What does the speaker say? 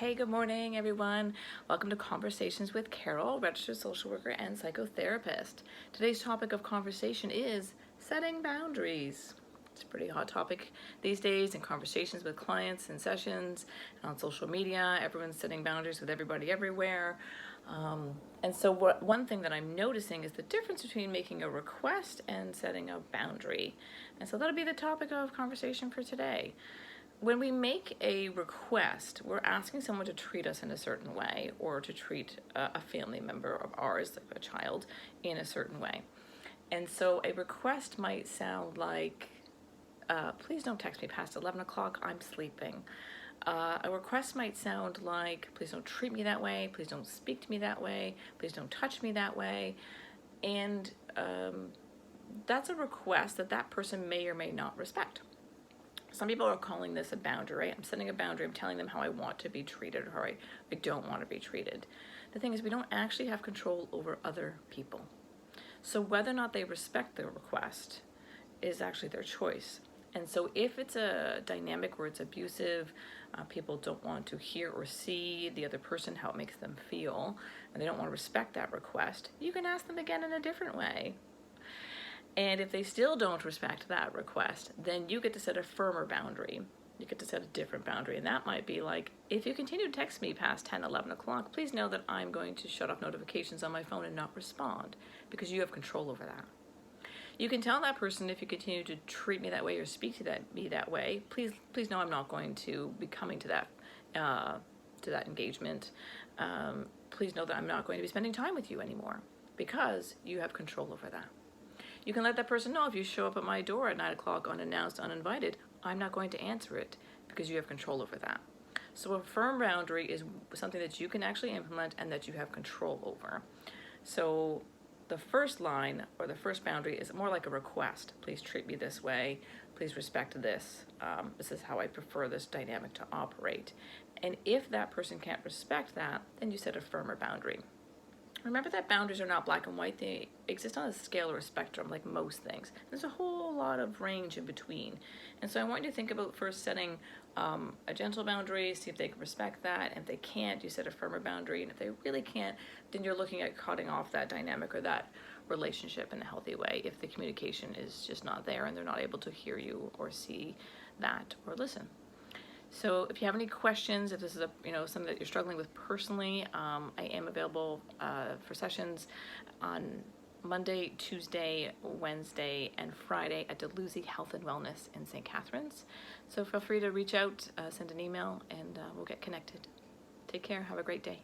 Hey, good morning, everyone. Welcome to Conversations with Carol, registered social worker and psychotherapist. Today's topic of conversation is setting boundaries. It's a pretty hot topic these days in conversations with clients and sessions and on social media. Everyone's setting boundaries with everybody everywhere. And so one thing that I'm noticing is the difference between making a request and setting a boundary. And so that'll be the topic of conversation for today. When we make a request, we're asking someone to treat us in a certain way or to treat a family member of ours, like a child, in a certain way. And so a request might sound like, please don't text me past 11 o'clock, I'm sleeping. A request might sound like, please don't treat me that way, please don't speak to me that way, please don't touch me that way. And that's a request that that person may or may not respect. Some people are calling this a boundary, right? I'm setting a boundary. I'm telling them how I want to be treated or how I don't want to be treated. The thing is, we don't actually have control over other people. So whether or not they respect the request is actually their choice. And so if it's a dynamic where it's abusive, people don't want to hear or see the other person, how it makes them feel, and they don't want to respect that request, you can ask them again in a different way. And if they still don't respect that request, then you get to set a firmer boundary. You get to set a different boundary. And that might be like, if you continue to text me past 10, 11 o'clock, please know that I'm going to shut off notifications on my phone and not respond, because you have control over that. You can tell that person, if you continue to treat me that way or speak to me that way, please know I'm not going to be coming to that engagement. Please know that I'm not going to be spending time with you anymore, because you have control over that. You can let that person know, if you show up at my door at 9 o'clock unannounced, uninvited, I'm not going to answer it, because you have control over that. So a firm boundary is something that you can actually implement and that you have control over. So the first line or the first boundary is more like a request. Please treat me this way. Please respect this. This is how I prefer this dynamic to operate. And if that person can't respect that, then you set a firmer boundary. Remember that boundaries are not black and white. They exist on a scale or a spectrum, like most things. There's a whole lot of range in between. And so I want you to think about first setting a gentle boundary, see if they can respect that. And if they can't, you set a firmer boundary. And if they really can't, then you're looking at cutting off that dynamic or that relationship in a healthy way if the communication is just not there and they're not able to hear you or see that or listen. So if you have any questions, if this is something that you're struggling with personally, I am available for sessions on Monday, Tuesday, Wednesday, and Friday at Dalhousie Health and Wellness in St. Catharines. So feel free to reach out, send an email, and we'll get connected. Take care. Have a great day.